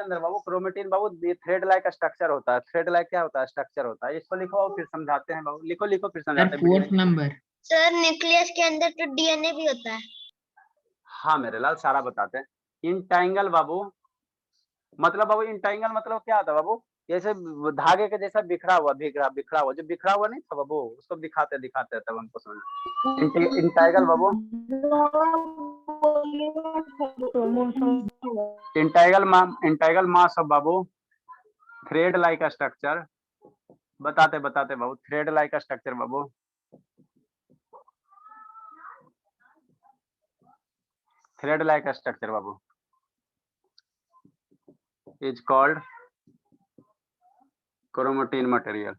अंदर बाबू क्रोमेटिन बाबू thread like structure होता है। थ्रेड लाइक क्या होता है? स्ट्रक्चर होता है। इसको लिखो और फिर समझाते हैं बाबू। लिखो लिखो फिर समझाते हैं। फोर्थ नंबर सर न्यूक्लियस के अंदर तो डीएनए भी होता है। हाँ मेरे लाल सारा बताते हैं। इंटैंगल बाबू मतलब बाबू इंटैंगल मतलब क्या होता है बाबू? जैसे धागे के जैसा बिखरा हुआ बिखरा हुआ जो बिखरा हुआ नहीं था बाबू, उसको दिखाते दिखाते तब हमको समझ। इंटैंगल बाबू इंटैंगल मास ऑफ बाबू थ्रेड लाइक स्ट्रक्चर। बताते बताते बाबू थ्रेड लाइक स्ट्रक्चर बाबू। थ्रेड लाइक स्ट्रक्चर बाबू इज कॉल्ड क्रोमेटिन मटेरियल।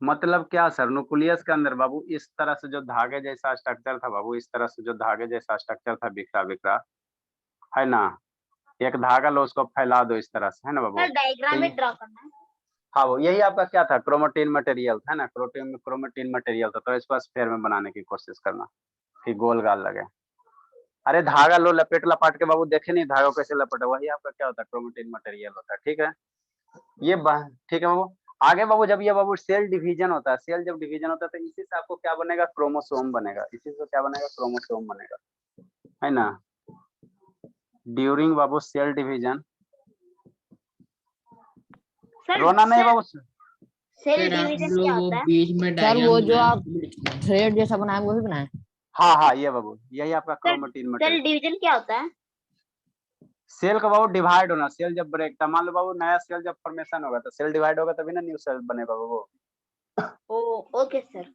मतलब क्या सर? न्यूक्लियस के अंदर बाबू इस तरह से जो धागे जैसा स्ट्रक्चर था बाबू, इस तरह से जो धागे जैसा स्ट्रक्चर था बिखरा बिखरा, है ना? एक धागा लो उसको फैला दो इस तरह से, है ना बाबू? डायग्राम में ड्रॉ करना है। हाँ वो यही आपका क्या था? क्रोमेटिन मटेरियल था ना। क्रोमेटिन मटेरियल था। तो इसको स्फीयर में बनाने की कोशिश करना कि गोल गाल लगे। अरे धागा लो लपेट लपाट के बाबू, देखे नहीं धागा कैसे लपेटा? वही आपका क्या होता है? क्रोमेटिन मटेरियल होता है। ठीक है ये ठीक है बाबू। आगे बाबू जब ये बाबू सेल डिवीजन होता है, सेल जब डिवीजन होता है तो इसी से आपको क्या बनेगा? क्रोमोसोम बनेगा। इसी से क्या बनेगा? क्रोमोसोम बनेगा, है ना? ड्यूरिंग बाबू सेल डिवीजन। रोना नहीं बाबू। सेल डिवीजन क्या होता है? बीच में सर वो जो आप डायग्राम थ्रेड जैसा बनाए वो भी बनाए। हाँ हाँ ये बाबू यही आपका क्रोमेटिन सेल मटेरियल। डिवीजन क्या होता है? सेल का बाबू डिवाइड होना। सेल जब ब्रेक था, मान लो बाबू नया सेल जब फॉर्मेशन होगा तो सेल डिवाइड होगा तभी ना न्यू सेल बनेगा बाबू। Okay sir.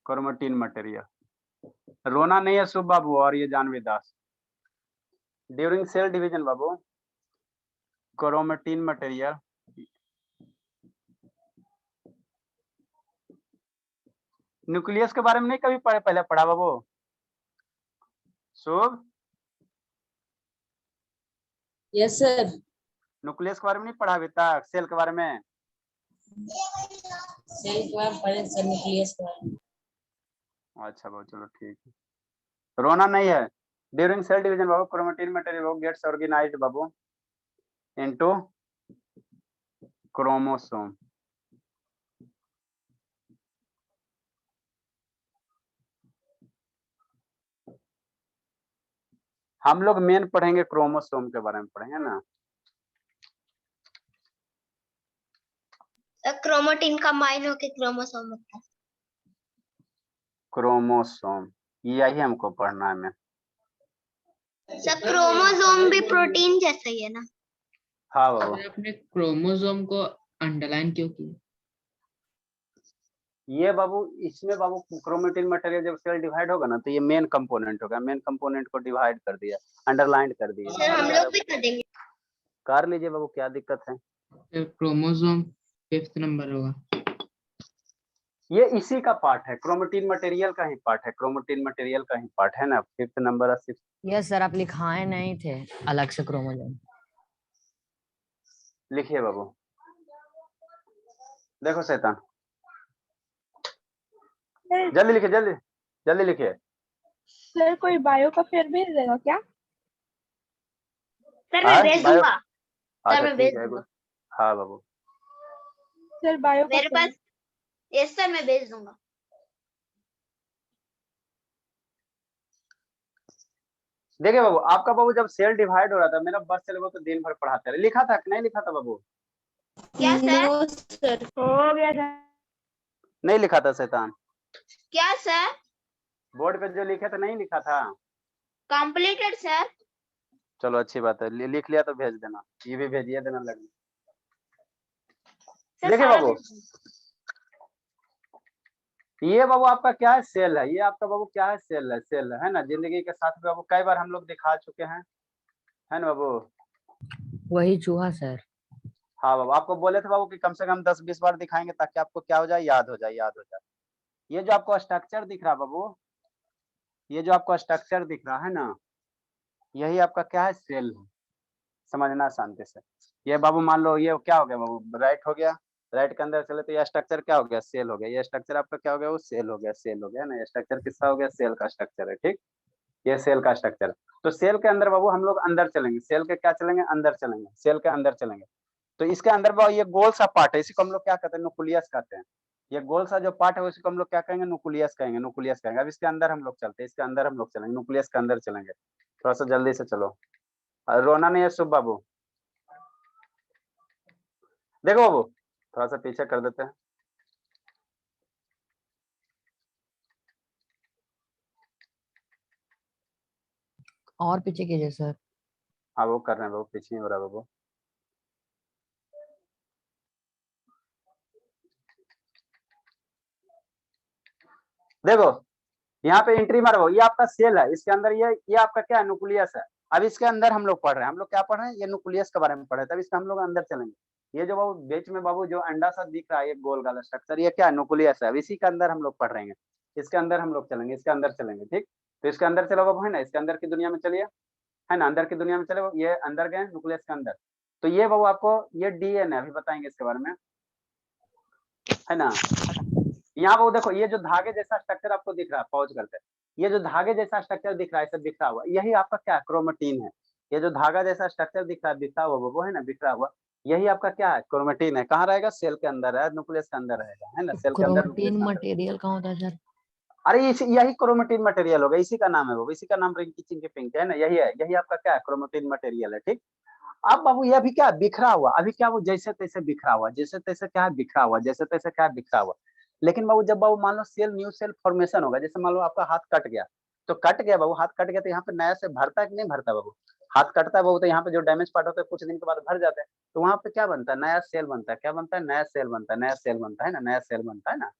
Chromatin material. रोना नहीं है शुभ बाबू और ये Janhvi Das. During cell division बाबू क्रोमेटिन मटेरियल न्यूक्लियस के बारे में नहीं कभी पहले पढ़ा बाबू? Shubh yes sir. न्यूक्लियस के बारे में नहीं पढ़ा अभी तक? सेल के बारे में? सेल के बारे में पढ़े सर, न्यूक्लियस के बारे में। अच्छा बाबू चलो ठीक है। रोना नहीं है। ड्यूरिंग सेल डिवीजन बाबू क्रोमेटिन मटेरियल बाबू गेट्स ऑर्गेनाइज्ड बाबू इनटू क्रोमोसोम। हम लोग मेन पढ़ेंगे क्रोमोसोम के बारे में पढ़ेंगे ना। क्रोमेटिन कंबाइन होकर क्रोमोसोम बनता है। क्रोमोसोम यही हमको पढ़ना है मैं। सर क्रोमोसोम भी प्रोटीन जैसा ही है ना? हाँ बाबू। आपने क्रोमोसोम को अंडरलाइन क्यों किया? ये बाबू इसमें बाबू क्रोमेटिन मटेरियल जब सेल डिवाइड होगा ना तो ये मेन कंपोनेंट होगा। मेन कंपोनेंट को डिवाइड कर दिया, अंडरलाइन कर दिया। सर हम लोग भी कर देंगे। कर लीजिए बाबू, क्या दिक्कत है? क्रोमोसोम 5th नंबर होगा। ये इसी का पार्ट है, क्रोमेटिन मटेरियल का ही पार्ट है। क्रोमेटिन मटेरियल का ही पार्ट है ना। 5th number 6। यस सर, आप लिखाए नहीं थे अलग से क्रोमोसोम। लिखिए बाबू, देखो शैतान जल्दी लिखिए, जल्दी जल्दी लिखिए। सर कोई बायो का फेयर भेज देगा क्या? सर मैं भेज दूंगा। अच्छा मैं भेज ठीक है। दूंगा। हाँ बाबू सर बायो का मेरे पास यस सर मैं भेज दूंगा। देखिए बाबू, आपका बाबू जब सेल डिवाइड हो रहा था मेरा बस चले तो दिन भर पढ़ाते रहे। लिखा था कि नहीं लिखा था बाबू? क्या सर? हो गया सर। नहीं लिखा था शैतान? क्या सर? बोर्ड पे जो लिखे थे नहीं लिखा था? Completed sir. चलो अच्छी बात है, लिख लिया तो भेज देना। ये भी भेजिए देना लगना। देखिए बाबू, ये बाबू आपका क्या है? सेल है। ये आपका बाबू क्या है? सेल है। सेल है ना। जिंदगी के साथ बाबू कई बार हम लोग दिखा चुके हैं, है ना बाबू? वही चूहा सर। हाँ बाबू, आपको बोले थे बाबू कि कम से कम 10-20 बार दिखाएंगे ताकि आपको क्या हो जाए? याद हो जाए, याद हो जाए। ये जो आपको स्ट्रक्चर दिख रहा है बाबू, ये जो आपको स्ट्रक्चर दिख रहा है ना, यही आपका क्या है? सेल है। समझना शांति से। ये बाबू मान लो ये क्या हो गया बाबू? राइट हो गया। राइट के अंदर चले तो ये स्ट्रक्चर क्या हो गया? सेल हो गया। ये स्ट्रक्चर आपका क्या हो गया? वो सेल हो गया। सेल हो गया ना। ये स्ट्रक्चर किसका हो गया? सेल का स्ट्रक्चर है। ठीक। ये सेल का स्ट्रक्चर। तो सेल के अंदर बाबू हम लोग अंदर चलेंगे, सेल के क्या चलेंगे, अंदर चलेंगे, सेल के अंदर चलेंगे। तो इसके अंदर बाबू ये गोल सा पार्ट है, इसी को हम लोग क्या कहते हैं, न्यूक्लियस कहते हैं। ये गोल सा जो पार्ट है उसी को हम लोग क्या कहेंगे, न्यूक्लियस कहेंगे, न्यूक्लियस कहेंगे। अब इसके अंदर हम लोग चलते हैं, इसके अंदर हम लोग चलेंगे, न्यूक्लियस के अंदर चलेंगे। थोड़ा सा जल्दी से चलो, रोना नहीं है शुभ बाबू। देखो बाबू थोड़ा सा पीछे कर देते हैं। और पीछे कीजिए सर। हाँ वो कर रहे हैं बाबू, पीछे ही हो रहा है बाबू। देखो यहाँ पे एंट्री मारो, ये आपका सेल है, इसके अंदर ये आपका क्या है, न्यूक्लियस है। अब इसके अंदर हम लोग पढ़ रहे हैं, हम लोग क्या पढ़ रहे हैं, ये न्यूक्लियस के बारे में पढ़ रहे हैं। तब इसके हम लोग अंदर चलेंगे। ये जो बाबू बीच में बाबू जो अंडा सा दिख रहा है, ये गोल वाला स्ट्रक्चर, ये क्या है, न्यूक्लियस है। अब इसी के अंदर हम लोग पढ़ रहे हैं, इसके अंदर हम लोग चलेंगे, इसके अंदर चलेंगे। ठीक, तो इसके अंदर चलो बाबू, है ना, इसके अंदर की दुनिया में चलिए, है ना, अंदर की दुनिया में चले। ये अंदर गए न्यूक्लियस के अंदर। तो ये बाबू आपको ये डीएनए अभी बताएंगे इसके बारे में, है ना। यहाँ वो देखो ये जो धागे जैसा स्ट्रक्चर आपको दिख रहा है, पहुंच करते, ये जो धागे जैसा स्ट्रक्चर दिख रहा है, सब बिखरा हुआ, यही आपका क्या है, क्रोमेटिन है। ये जो धागा जैसा स्ट्रक्चर दिख रहा है बिखरा हुआ, वो है ना, बिखरा हुआ, यही आपका क्या है, क्रोमेटिन है। कहाँ रहेगा, सेल के अंदर है, न्यूक्लियस के अंदर रहेगा, है ना, सेल के अंदर, न्यूक्लियस क्रोमेटिन के अंदर। मटेरियल कहाँ होता है सर? अरे यही क्रोमेटिन मटेरियल होगा, इसी का नाम है वो, इसी का नाम रिंकी चिंकी पिंक है ना, यही है, यही आपका क्या है, क्रोमेटिन मटेरियल है। ठीक, अब बाबू ये अभी क्या बिखरा हुआ, अभी क्या वो जैसे तैसे बिखरा हुआ, जैसे तैसे क्या है बिखरा हुआ, जैसे तैसे क्या है बिखरा हुआ। लेकिन बाबू जब बाबू मान लो सेल न्यू सेल फॉर्मेशन होगा, जैसे मान लो आपका हाथ कट गया, तो कट गया बाबू, हाथ कट गया तो यहाँ पे नया से भरता है कि नहीं भरता बाबू, हाथ कटता है बाबू तो यहाँ पे जो डैमेज पार्ट होता है कुछ दिन के बाद भर जाता है, तो वहाँ पे क्या बनता है, नया सेल बनता है। क्या बनता है, नया सेल बनता है, नया सेल बनता है ना, नया सेल बनता है ना।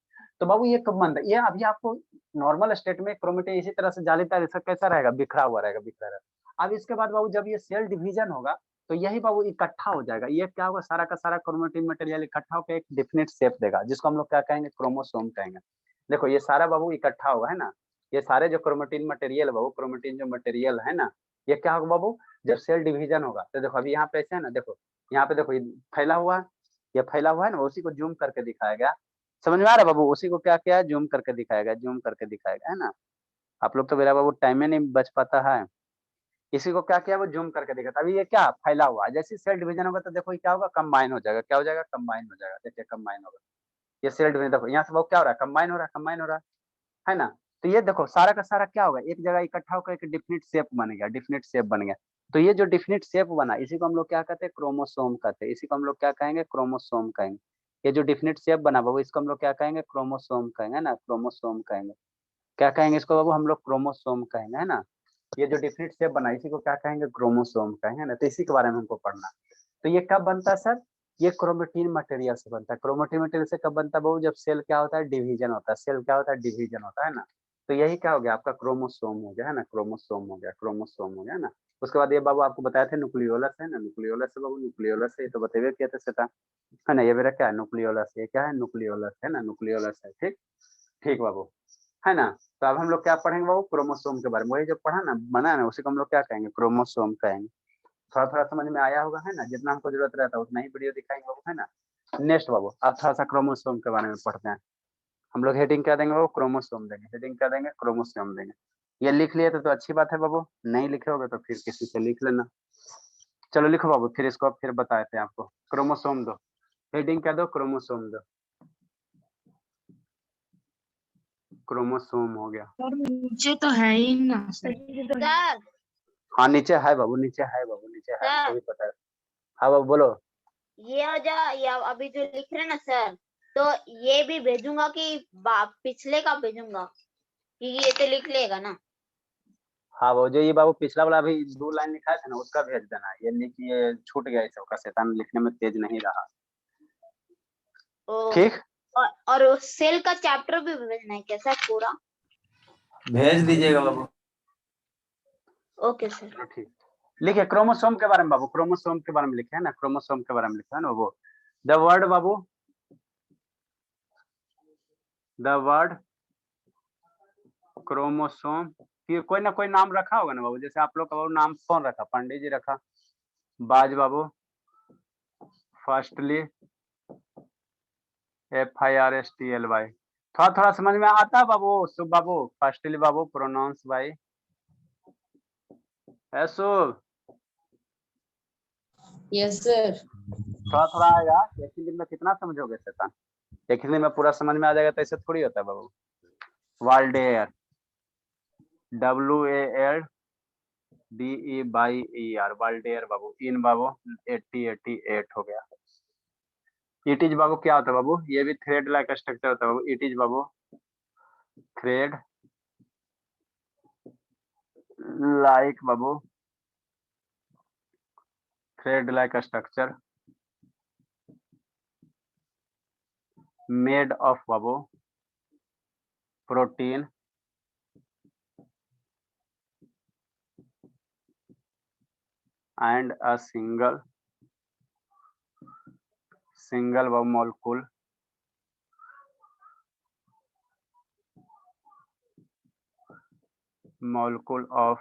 तो बाबू ये कब बनता है, ये अभी आपको नॉर्मल स्टेट में क्रोमेटिन इसी तरह से जालीदार ऐसा कैसा रहेगा, बिखरा हुआ रहेगा, बिखरा रहेगा। अब इसके बाद बाबू जब ये सेल डिवीजन होगा, तो यही बाबू इकट्ठा हो जाएगा, ये क्या होगा, सारा का सारा क्रोमेटिन मटेरियल इकट्ठा होकर एक डेफिनेट शेप देगा, जिसको हम लोग क्या कहेंगे, क्रोमोसोम कहेंगे। देखो ये सारा बाबू इकट्ठा होगा, है ना, ये सारे जो क्रोमेटिन मटेरियल बाबू, क्रोमेटिन जो मटेरियल है ना, ये क्या होगा बाबू, जब सेल डिवीजन होगा, तो देखो अभी यहाँ पे ऐसे है ना, देखो यहाँ पे देखो ये फैला हुआ है, ये फैला हुआ है ना, उसी को जूम करके दिखाया गया। समझ में आ रहा है बाबू, उसी को क्या किया है, जूम करके दिखाएगा, जूम करके दिखाएगा, है ना। आप लोग तो मेरा बाबू टाइम में नहीं बच पाता है। इसी को क्या किया, वो जूम करके दिखाता। अभी ये क्या फैला हुआ है, जैसे सेल डिवीजन होगा तो देखो ये क्या होगा, कंबाइन हो जाएगा। क्या हो जाएगा, कंबाइन हो जाएगा। देखिए कंबाइन होगा, ये सेल डिवीजन देखो यहाँ से वो क्या हो रहा है, कंबाइन हो रहा है, कंबाइन हो रहा है ना। तो ये देखो सारा का सारा क्या होगा, एक जगह इकट्ठा होकर एक डिफिनिट शेप बन गया, डिफिनिट शेप बन गया। तो ये जो डिफिनिट शेप बना, इसी को हम लोग क्या कहते हैं, क्रोमोसोम कहते हैं। इसी को हम लोग क्या कहेंगे, क्रोमोसोम कहेंगे। ये जो डिफिनिट शेप बना बाबू, इसको हम लोग क्या कहेंगे, क्रोमोसोम कहेंगे ना, क्रोमोसोम कहेंगे। क्या कहेंगे इसको बाबू, हम लोग क्रोमोसोम कहेंगे, है ना। ये जो डिफिनिट शेप बना, इसी को क्या कहेंगे, क्रोमोसोम कहेंगे ना। तो इसी के बारे में हमको पढ़ना। तो ये कब बनता है सर, ये क्रोमेटिन मटेरियल से बनता है। क्रोमेटिन मटेरियल से कब बनता है बाबू, जब सेल क्या होता है, डिवीजन होता है। सेल क्या होता है, डिवीजन होता है ना। तो यही क्या हो गया, आपका क्रोमोसोम हो गया, है ना, क्रोमोसोम हो गया, क्रोमोसोम हो गया ना। उसके बाद ये बाबू आपको बताया थे न्यूक्लियोलस, है ना, न्यूक्लियोलस है बाबू, न्यूक्लियोलस है, ये तो बतेबे किया था सेटा, है ना। ये मेरा क्या है, न्यूक्लियोलस, ये क्या है, न्यूक्लियोलस है ना, न्यूक्लियोलस है। ठीक, ठीक बाबू, है ना। तो अब हम लोग क्या पढ़ेंगे बाबू, क्रोमोसोम के बारे में। वही जो पढ़ा ना, बना ना, उसी को हम लोग क्या कहेंगे, क्रोमोसोम कहेंगे। थोड़ा थोड़ा समझ में आया होगा, है ना। जितना हमको जरूरत रहता है उतना ही वीडियो दिखाएंगे बाबू, है ना। नेक्स्ट बाबू अब थोड़ा सा क्रोमोसोम के बारे में पढ़ते हैं। हम लोग हेडिंग क्या देंगे बाबू, क्रोमोसोम देंगे। हेडिंग क्या देंगे, क्रोमोसोम देंगे। ये लिख लिए तो अच्छी बात है बाबू, नहीं लिखे होगे तो फिर किसी से लिख लेना। चलो लिखो बाबू, फिर इसको फिर बताए थे आपको। क्रोमोसोम दो, हेडिंग क्या दो, क्रोमोसोम दो। क्रोमोसोम हो गया। नीचे तो है ही ना सर। सर हाँ नीचे है बाबू, नीचे है बाबू, नीचे है, सर। मुझे भी पता है। हाँ बाबू बोलो। ये अभी जो लिख रहे हैं ना सर, तो ये भी भेजूंगा कि पिछले का भेजूंगा, क्योंकि ये तो लिख लेगा ना। हाँ बाबू, जो ये बाबू पिछला वाला अभी 2 लाइन लिखा था ना, उसका भेज देना। ये ये छूट गया, इस सबका शैतान लिखने में तेज नहीं रहा। ओ, ठीक, और उस सेल का चैप्टर भी भेजना है क्या सर पूरा? भेज दीजिएगा बाबू। Okay sir. ठीक, लिखे क्रोमोसोम के बारे में बाबू, क्रोमोसोम के बारे में लिखे है ना, क्रोमोसोम के बारे में लिखा है ना वो। The word Babu, the word chromosome, फिर कोई ना कोई नाम रखा होगा ना बाबू। जैसे आप लोग का बाबू नाम कौन रखा, पंडित जी रखा, बाज बाबू, फर्स्टली FIRSTLY। थोड़ा थोड़ा समझ में आता है बाबू, शुभ बाबू, फर्स्टली बाबू, प्रोनाउंस बाई है शुभ, यस सर। थोड़ा थोड़ा आएगा, एक ही दिन में कितना समझोगे शैतान? एक ही दिन में पूरा समझ में आ जाएगा तो ऐसे थोड़ी होता है बाबू। वाल्डेयर, WALDER, वाल्डेयर बाबू। इन बाबू 88 हो गया। इट इज बाबू क्या होता है बाबू? ये भी थ्रेड लाइक स्ट्रक्चर होता है बाबू। इट इज बाबू थ्रेड लाइक बाबू, thread like structure made of babu protein and a single molecule of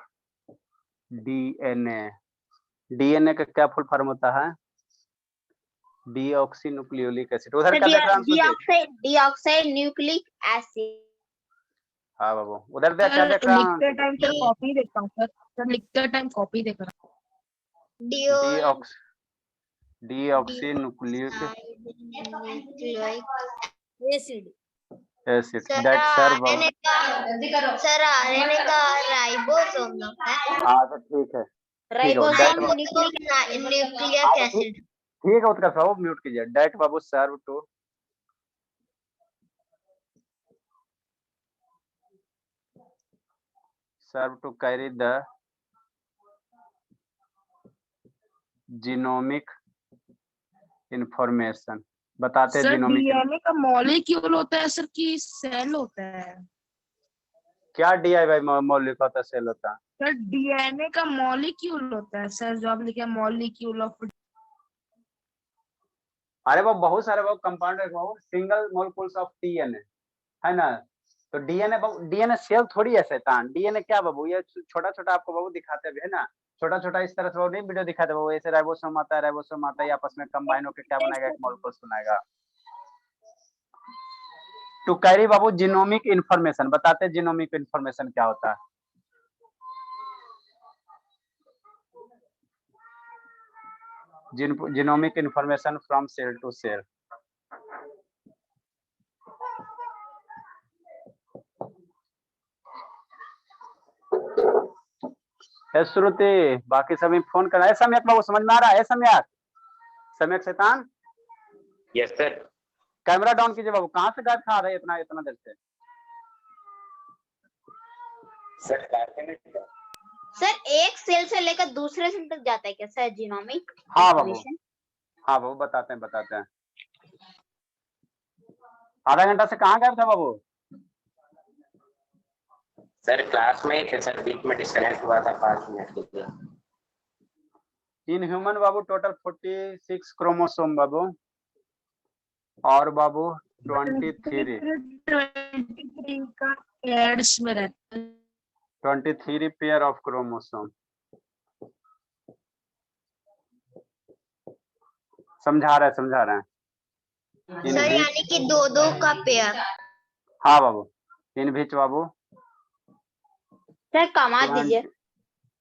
DNA। DNA का क्या फुल फॉर्म होता है? Deoxy nucleolic acid. उधर क्या देख रहा है? Deoxide nucleic acid. हाँ बाबू, उधर देख क्या देख रहा हूँ? लिखते टाइम सर कॉपी देखता हूँ सर लिखते टाइम कॉपी देख रहा हूँ। Deoxy nucleolic acid. Acid that serve. Sir RNA का राइबोसोम है। हाँ तो ठीक है, राइबोसोम न्यूक्लिक एसिड। ठीक है उत्तर बाबू, म्यूट कीजिए। डेट बाबू serve to carry the genomic information। बताते हैं सर जीनोमिक। डीएनए का मॉलिक्यूल होता है सर कि सेल होता है? क्या DIY मौलिक होता है, सेल होता है? सर डीएनए का मॉलिक्यूल होता है सर, जो आप लिखे मॉलिक्यूल ऑफ। अरे वो बहुत सारे वो कंपाउंड है वो, सिंगल मॉलिक्यूल्स ऑफ DNA है ना। तो डीएनए सेल थोड़ी है शैतान। डीएनए क्या बाबू? ये छोटा छोटा आपको बाबू दिखाते भी है ना, छोटा छोटा इस तरह से वो नहीं वीडियो दिखाते बाबू। ऐसे राइबोसोम आता है, आपस में कंबाइन होकर क्या बनाएगा? एक मॉलिक्यूल्स बनाएगा। टू कैरी बाबू जीनोमिक इंफॉर्मेशन। बताते हैं जीनोमिक इंफॉर्मेशन क्या होता है। Genomic information from cell to cell. Shruti, बाकी सभी फोन कर रहा है। सम्यक बाबू समझ में आ रहा है? सम्यक शैतान। Yes sir. कैमरा डाउन कीजिए बाबू। कहाँ से गायब था रहे इतना देर से? सर एक सेल से लेकर दूसरे सेल तक जाता है क्या सर जीनोमिक? हाँ बाबू बताते हैं। आधा घंटा से कहाँ गायब था बाबू? सर क्लास में ही थे सर, बीच में डिस्कनेक्ट हुआ था 5 मिनट के लिए। इन ह्यूमन बाबू टोटल 46 क्रोमोसोम बाबू, और बाबू 23 का एड्स में रहता है। 23 पेयर ऑफ क्रोमोसोम। समझा रहे हैं। सर यानी कि दो का पेयर। हाँ बाबू, इन बीच बाबू सर कमा दीजिए।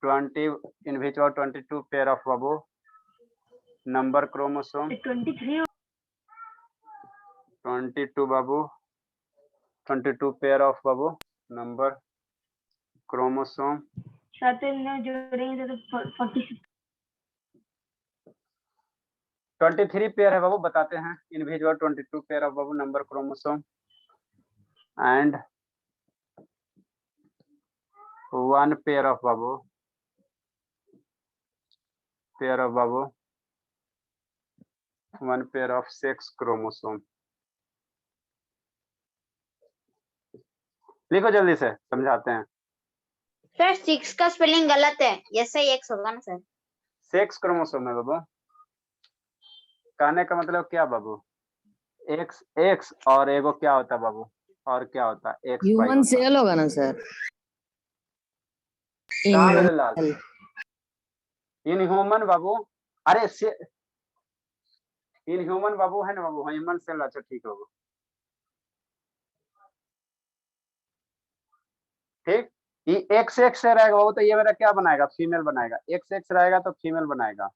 22 pair of Babu number chromosome. 22 Babu 22 pair of Babu number chromosome. 23 pair है बाबू, बताते हैं। Individual 22 pair of Babu number chromosome and 1 pair of Babu 1 pair of sex chromosome. लिखो जल्दी से, समझाते हैं। सर 6 का स्पेलिंग गलत है, ऐसा ही एक्स होगा ना सर? सेक्स क्रोमोसोम है बाबू। कहने का मतलब क्या बाबू? एक्स और एगो क्या होता है बाबू? और क्या होता है? एक्स ह्यूमन सेल होगा ना सर? लाल इन ह्यूमन बाबू। अरे इन ह्यूमन बाबू है ना बाबू, ह्यूमन सेल। अच्छा ठीक है बाबू, ठीक। ये एक्स एक्स से रहेगा वो, तो ये मेरा क्या बनाएगा, फीमेल बनाएगा। एक्स एक्स रहेगा तो फीमेल बनाएगा।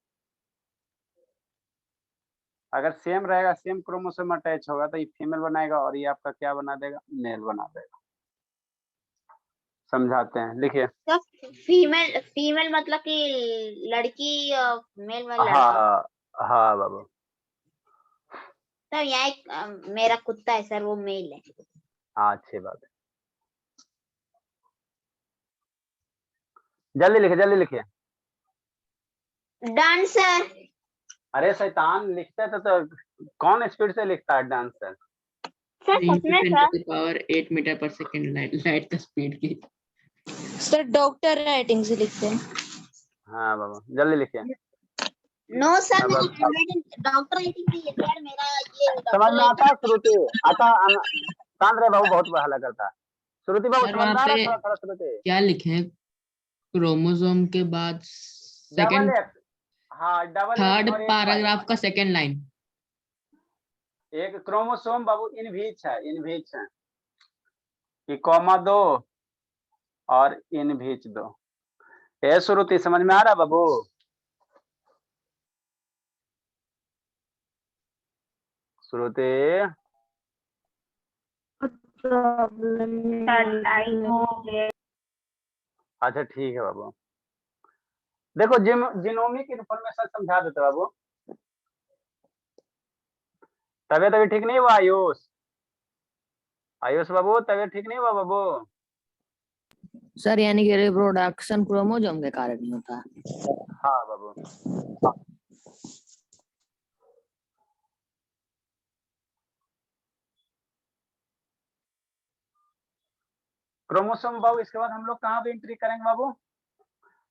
अगर सेम रहेगा, सेम क्रोमोसोम अटैच होगा तो ये फीमेल बनाएगा, और ये आपका क्या बना देगा, मेल बना देगा। समझाते हैं, लिखिए। तो फीमेल फीमेल मतलब कि लड़की, मेल वाला लड़का। हाँ हाँ बाबू। तो यहाँ एक मेरा कुत्ता है सर, वो मेल है। हाँ अच्छी बात है, जल्दी लिखिए जल्दी लिखिए। Done sir. अरे शैतान, लिखते तो कौन स्पीड से लिखता है डांसर। सर सच में सर। पावर 8 मीटर पर सेकंड लाइट का स्पीड की। सर डॉक्टर राइटिंग से लिखते हैं। हाँ बाबू जल्दी लिखिए। नो सर, अब डॉक्टर राइटिंग नहीं है सर, मेरा ये समझ में आता है श्रुति, आता शांत रहे बाबू, बहुत हल्ला करता है। श्रुति बाबू सर, समझ में वहाँ आ रहा पे है थोड़ा थोड़ा श्रुति। क्या लिखे हैं? क्रोमोसोम के बाद डबल सेकंड एक्स, हाँ डबल थर्ड एक्स और एक पैराग्राफ का सेकंड लाइन। एक क्रोमोसोम बाबू इनविच है, इनविच है कि कॉमा दो और इनविच दो। ए श्रुति समझ में आ रहा बाबू। श्रुति अच्छा ठीक है बाबू। देखो जीनोमिक इंफॉर्मेशन समझा देते बाबू। तबियत अभी ठीक नहीं हुआ आयुष, आयुष बाबू तबियत ठीक नहीं हुआ बाबू। सर यानी कि रिप्रोडक्शन क्रोमोसोम के कारण ही होता है। हाँ बाबू। क्रोमोसोम बाबू, इसके बाद हम लोग कहाँ पे एंट्री करेंगे बाबू,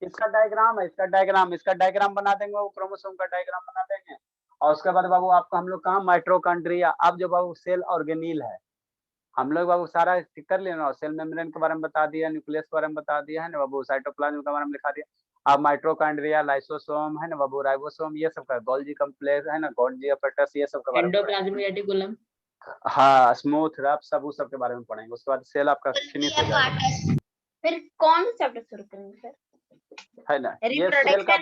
इसका डायग्राम है, इसका डायग्राम, इसका डायग्राम बना देंगे बाबू, क्रोमोसोम का डायग्राम बना देंगे। और उसके बाद बाबू आपको हम लोग कहाँ, माइटोकॉन्ड्रिया। अब जो बाबू सेल ऑर्गेनील है, हम लोग बाबू सारा कर लेना, सेल मेम्ब्रेन के बारे में बता दिया, न्यूक्लियस के बारे में बता दिया है ना बाबू, साइटोप्लाज्म के बारे में लिखा दिया। अब माइटोकॉन्ड्रिया, लाइसोसोम है ना बाबू, राइबोसोम, ये सब का, गोल्जी कॉम्प्लेक्स है ना, गोल्जी अपैरेटस, ये सब के बारे में एंडोप्लाज्मिक रेटिकुलम। हाँ स्मूथ रफ सब उस सब के बारे में पढ़ेंगे। उसके बाद सेल आपका फिनिश हो जाएगा। फिर कौन सा चैप्टर शुरू करेंगे सर? है ना, ये सेल का, ये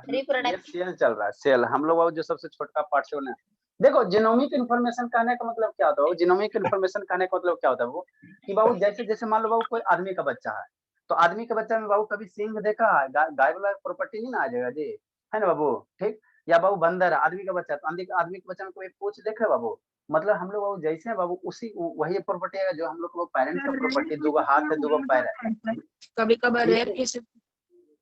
रिप्रोडक्शन। सेल चल रहा है, सेल हम लोग जो सबसे छोटा पार्ट से उन्हें देखो। जीनोमिक इन्फॉर्मेशन कहने का मतलब क्या होता है, जीनोमिक इन्फॉर्मेशन कहने का मतलब क्या होता है वो, कि बाबू जैसे जैसे मान लो बाबू कोई आदमी का बच्चा है, तो आदमी के बच्चा में बाबू कभी सींग देखा है, गाय वाला प्रॉपर्टी नहीं ना आ जाएगा जी, है ना बाबू, ठीक। या बाबू बंदर है, आदमी का बच्चा, तो आदमी के बच्चा में कोई पूछ देखा बाबू, मतलब हम लोग बाबू जैसे है बाबू उसी वही प्रॉपर्टी है जो हम लोग को पेरेंट्स का प्रॉपर्टी, दो हाथ है दो पैर है। कभी कभार रेयर केस।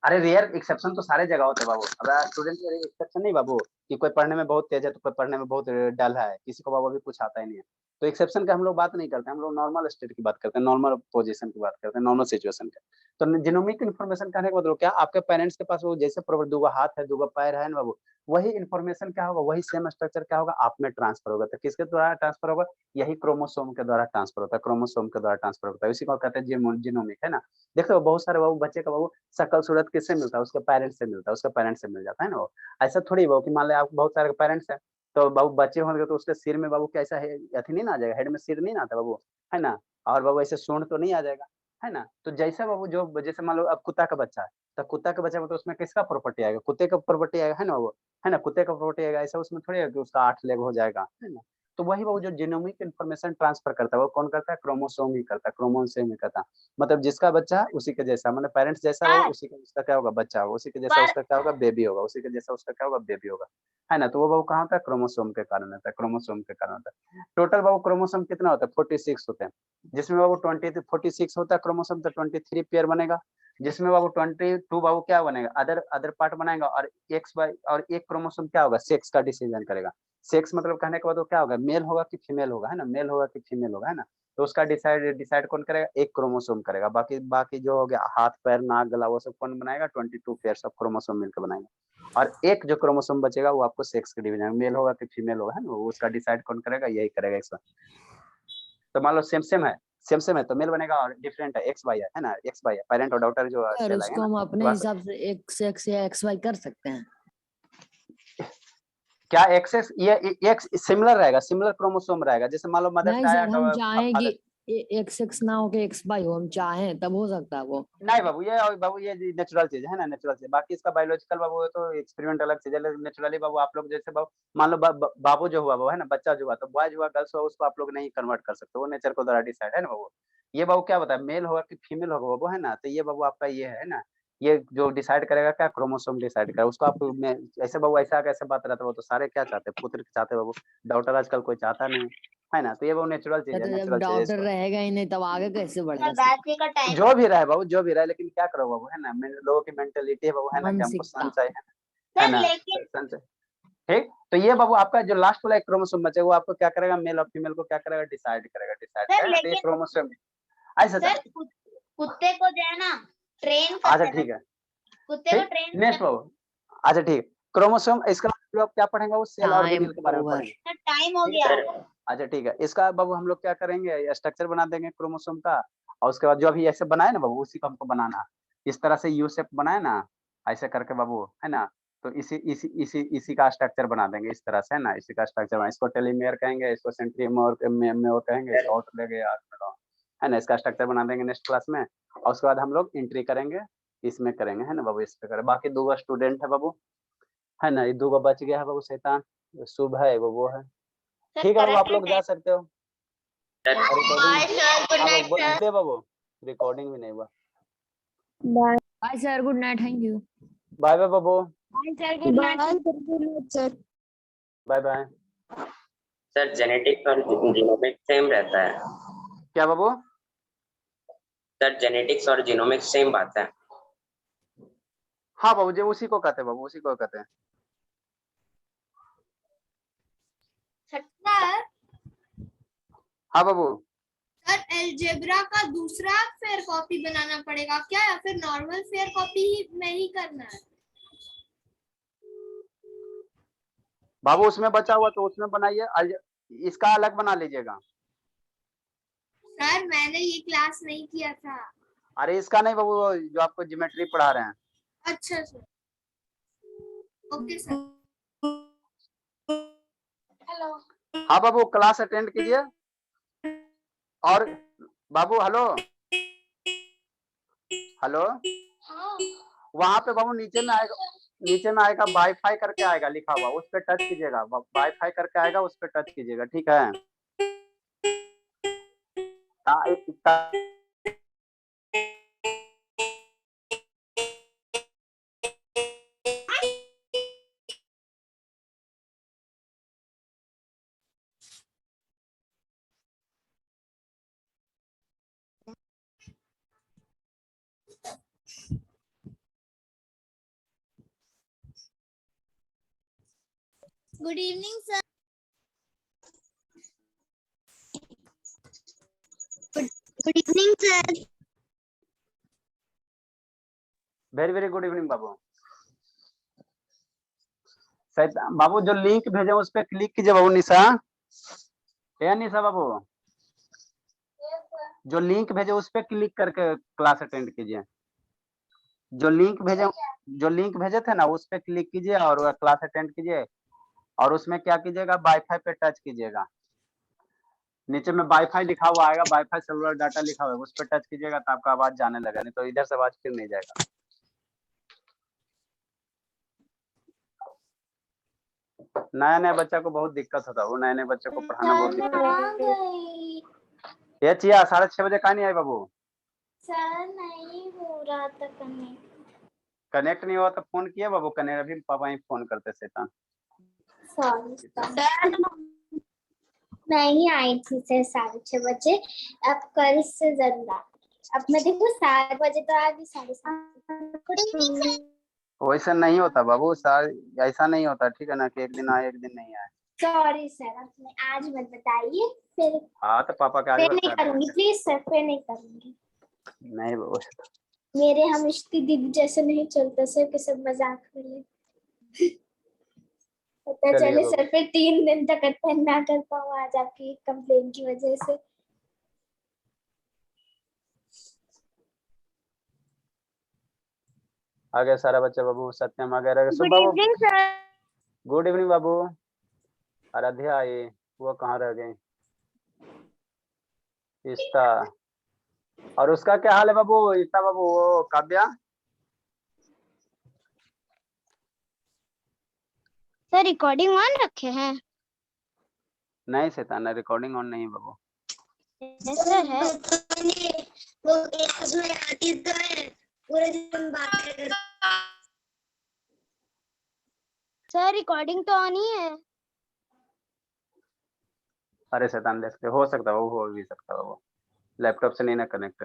अरे रेयर एक्सेप्शन तो सारे जगह होते हैं बाबू। अब स्टूडेंट एक्सेप्शन नहीं बाबू, कि कोई पढ़ने में बहुत तेज है तो कोई पढ़ने में बहुत डल है, किसी को बाबू अभी कुछ आता ही नहीं है, तो एक्सेप्शन का हम लोग बात नहीं करते, हम लोग नॉर्मल स्टेट की बात करते हैं, नॉर्मल पोजीशन की बात करते हैं, नॉर्मल सिचुएशन की। तो जीनोमिक इन्फॉर्मेशन कहने का मतलब क्या, आपके पेरेंट्स के पास वो जैसे दो हाथ है दो पैर है ना बाबू, वही इन्फॉर्मेशन क्या होगा, वही सेम स्ट्रक्चर क्या होगा आप में ट्रांसफर होगा। तो किसके द्वारा ट्रांसफर होगा, यही क्रोमोसोम के द्वारा ट्रांसफर होता है, क्रोमोसोम के द्वारा ट्रांसफर होता है, इसी को कहते हैं जीनोमिक, है ना। देखो बहुत सारे बाबू बच्चे का बाबू शकल सूरत किससे मिलता है, उसके पेरेंट्स से मिलता है, उसके पेरेंट्स से मिल जाता है ना वो। ऐसा थोड़ी बाबू कि मान लो आपको बहुत सारे पेरेंट्स है, तो बाबू बच्चे होंगे तो उसके सिर में बाबू कैसा है, अथी नहीं ना आ जाएगा, हेड में सिर नहीं ना आता बाबू, है ना। और बाबू ऐसे सूंड तो नहीं आ जाएगा, है ना। तो जैसा बाबू जो जैसे मान लो अब कुत्ता का बच्चा है, तो कुत्ता के बच्चे में तो उसमें किसका प्रॉपर्टी आएगा, कुत्ते का प्रॉपर्टी आएगा, है ना वो, है ना, कुत्ते का प्रॉपर्टी आएगा। ऐसा उसमें थोड़ी है कि उसका 8 लेग हो जाएगा, है ना। तो वही बाबू जो जीनोमिक इन्फॉर्मेशन ट्रांसफर करता है वो कौन करता है, क्रोमोसोम ही करता है, क्रोमोसोम ही करता है। मतलब जिसका बच्चा है उसी के जैसा, मतलब पेरेंट्स जैसा होगा उसी का उसका क्या होगा, बच्चा होगा, उसी के जैसा उसका क्या होगा, बेबी होगा, उसी के जैसा उसका क्या होगा, बेबी होगा, है ना। तो वो बाबू कहाँ होता है, क्रोमोसोम के कारण होता है, क्रोमोसोम के कारण होता है। टोटल बाबू क्रोमोसोम कितना होता है, 46 होते हैं, जिसमें बाबू 46 होता है क्रोमोसोम, तो 23 पेयर बनेगा, जिसमें बाबू 22 बाबू क्या बनेगा, अदर पार्ट बनाएगा, और और एक क्रोमोसोम क्या होगा, सेक्स का डिसीजन करेगा। सेक्स मतलब कहने के बाद वो क्या होगा, मेल होगा कि फीमेल होगा, है ना, मेल होगा कि फीमेल होगा, है ना। तो उसका डिसाइड कौन करेगा, एक क्रोमोसोम करेगा। बाकी बाकी जो हो गया हाथ पैर नाक गला वो सब कौन बनाएगा, 22 पेयर ऑफ क्रोमोसोम मिलकर बनाएगा। और एक जो क्रोमोसोम बचेगा वो आपको सेक्स के डिवीजन, मेल होगा कि फीमेल होगा, है ना, वो उसका डिसाइड कौन करेगा, यही करेगा इसका। तो मान लो सेम है, सेम है तो मेल बनेगा, और डिफरेंट है एक्स वाई है ना, एक्स वाई है, पेरेंट और डॉटर जो सर सेल है उसको ना। हम अपने तो हिसाब से एक्स एक्स या एक्स वाई कर सकते हैं। क्या एक्सेस ये एक सिमिलर रहेगा, सिमिलर क्रोमोसोम रहेगा, जैसे मान लो मदर नहीं से आया सर, तो हम चाहें कि फादर। एक्स एक्स ना हो के एक्स बाई हो, हम चाहें तब हो सकता है वो। नहीं बाबू ये नेचुरल चीज है ना, नेचुरल चीज। बाकी इसका बायोलॉजिकल बाबू है तो एक्सपेरिमेंट अलग चीज है, लेकिन नेचुरली बाबू आप लोग जैसे बाबू मान लो बाबू जो हुआ वो है ना, बच्चा जो हुआ तो बॉयज हुआ गर्ल्स हुआ, उसको आप लोग नहीं कन्वर्ट कर सकते, वो नेचर को द्वारा डिसाइड है ना बाबू। ये बाबू क्या बताया, मेल होगा कि फीमेल होगा बाबू है ना, तो ये बाबू आपका ये है ना, ये जो डिसाइड करेगा क्या, क्रोमोसोम डिसाइड करेगा उसको। आप में ऐसे बाबू ऐसा कैसे बात रहता है, वो तो सारे क्या चाहते हैं, पुत्र चाहते हैं बाबू, डॉटर आजकल कोई चाहता नहीं है ना, तो ये वो नेचुरल चीज है, तो जब नेचुरल चीज है डॉक्टर इसको। रहेगा ही नहीं तब आगे कैसे सर बढ़ेगा? बैटरी का टाइम जो भी रहे बाबू, जो भी रहे, लेकिन क्या करो बाबू है ना, लोगों की मेंटेलिटी है बाबू है ना, कि हमको मानसिकता। सन चाहिए है सर ना, लेकिन सन चाहिए। ठीक, तो ये बाबू आपका जो लास्ट वाला एक क्रोमोसोम बचेगा, वो आपको क्या करेगा, मेल और फीमेल को क्या करेगा, डिसाइड करेगा, डिसाइड सर करेगा। तो ये लेकिन क्रोमोसोम ऐसा सर कुत्ते को जो है ना ट्रेन कर अच्छा सकते ठीक है, कुत्ते को ठीक ट्रेन नेक्स्ट बाबू। अच्छा ठीक, क्रोमोसोम इसका हम लोग क्या पढ़ेंगे, वो सेल टाइम ऑर्गेनेल के बारे में ओवर। पढ़ेंगे। सर टाइम हो ठीक गया सर अच्छा ठीक है, इसका बाबू हम लोग क्या करेंगे, स्ट्रक्चर बना देंगे क्रोमोसोम का, और उसके बाद जो अभी ऐसे बनाए ना बाबू, उसी को हमको बनाना, इस तरह से यू शेप बनाए ना, ऐसे करके बाबू है ना, तो इसी का स्ट्रक्चर बना देंगे इस तरह से है ना, इसी का स्ट्रक्चर बना, इसको टेलोमेयर कहेंगे, इसको सेंट्रोमेयर में कहेंगे, इसको आउट लेंगे है ना, इसका स्ट्रक्चर बना देंगे नेक्स्ट क्लास में। और उसके बाद हम लोग एंट्री करेंगे, इसमें करेंगे है ना बाबू, इस पे करें। बाकी 2 स्टूडेंट है बाबू है ना, ये 2 बच गया है बाबू, शैतान शुभ है वो है। सर ठीक है बाबू, आप करेक्ट लोग जा सकते हो। सर बाय सर गुड हाँ नाइट बाबू सर दे बाबू, रिकॉर्डिंग भी नहीं हुआ। Bye bye sir, good night, thank you. Bye bye बाबू, sir good night sir. Bye bye. Sir genetics और जीनोमिक्स सेम रहता है। क्या बाबू? सर जेनेटिक्स और जीनोमिक्स सेम बात है। हाँ बाबू जी, उसी को कहते हैं बाबू, उसी को कहते हैं। सर हाँ बाबू, सर अलजेब्रा का दूसरा फेयर कॉपी बनाना पड़ेगा क्या, या फिर नॉर्मल फेयर कॉपी ही में ही करना है? बाबू उसमें बचा हुआ तो उसमें बनाइए, इसका अलग बना लीजिएगा। सर मैंने ये क्लास नहीं किया था। अरे इसका नहीं बाबू, वो जो आपको ज्योमेट्री पढ़ा रहे हैं। अच्छा सर, ओके सर। हेलो हाँ बाबू, क्लास अटेंड कीजिए। और बाबू हेलो हेलो, हाँ वहां पे बाबू नीचे में आएगा वाईफाई करके आएगा लिखा हुआ, उस पर टच कीजिएगा, वाईफाई करके आएगा, उस पर टच कीजिएगा, ठीक है। Good evening sir. Good evening sir. Very very good evening बाबू। बाबू जो लिंक भेजे उस पर क्लिक कीजिए बाबू। निशा, ए निशा बाबू, जो लिंक भेजे उस पर क्लिक करके क्लास अटेंड कीजिए। जो लिंक भेजे थे ना, उस पर क्लिक कीजिए और क्लास अटेंड कीजिए। और उसमें क्या कीजिएगा, वाईफाई पे टच कीजिएगा, नीचे में वाईफाई लिखा हुआ आएगा, वाईफाई सेलुलर डाटा लिखा हुआ है, उस पर टच कीजिएगा तो आपका आवाज जाने लगेगा, नहीं तो इधर से आवाज फिर नहीं जाएगा। नया नया बच्चा को बहुत दिक्कत होता है, वो नए नए बच्चे को पढ़ाना बहुत दिक्कत होता है। ये चिया 6:30 बजे कहाँ नहीं आई बाबू? सर नहीं हो रहा था कनेक्ट नहीं हुआ तो फोन किया बाबू, कनेक्ट अभी पापा ही फोन करते शैतान। सॉरी सर, नहीं आई थी सर 6:30 बजे। अब कल से जरूर आ। अब मैं देखो 7 बजे तो आ गई, 7:30। वैसा नहीं होता बाबू, ऐसा नहीं होता, ठीक है ना, कि एक दिन आए एक दिन नहीं आए। सॉरी सर, आपने आज मत बताइए, फिर हाँ तो पापा के आगे फिर नहीं करूंगी, प्लीज सर, फिर नहीं करूंगी। नहीं बाबू, मेरे हम इश्ती दीदी जैसे नहीं चलते सर, कि सब मजाक में ले। पता चलिए चले बाबू। सर फिर 3 दिन तक अटेंड ना कर पाऊँ आज आपकी कंप्लेन की वजह से। आ गया सारा बच्चा बाबू, सत्यम आ गया, good evening sir. Good evening बाबू। आराध्या आई, वो कहाँ रह गई? इस्ता। और उसका क्या हाल है बाबू, इस्ता बाबू, वो काव्या? सर रिकॉर्डिंग ऑन रखे हैं? नहीं शैतान, रिकॉर्डिंग ऑन नहीं है बाबू। सर है। वो एक उसमें आती तो है, पूरे दिन बातें कर। सर रिकॉर्डिंग तो ऑन ही है। अरे शैतान देखते, हो सकता है वो, हो भी सकता है वो, लैपटॉप से नहीं ना कनेक्टेड।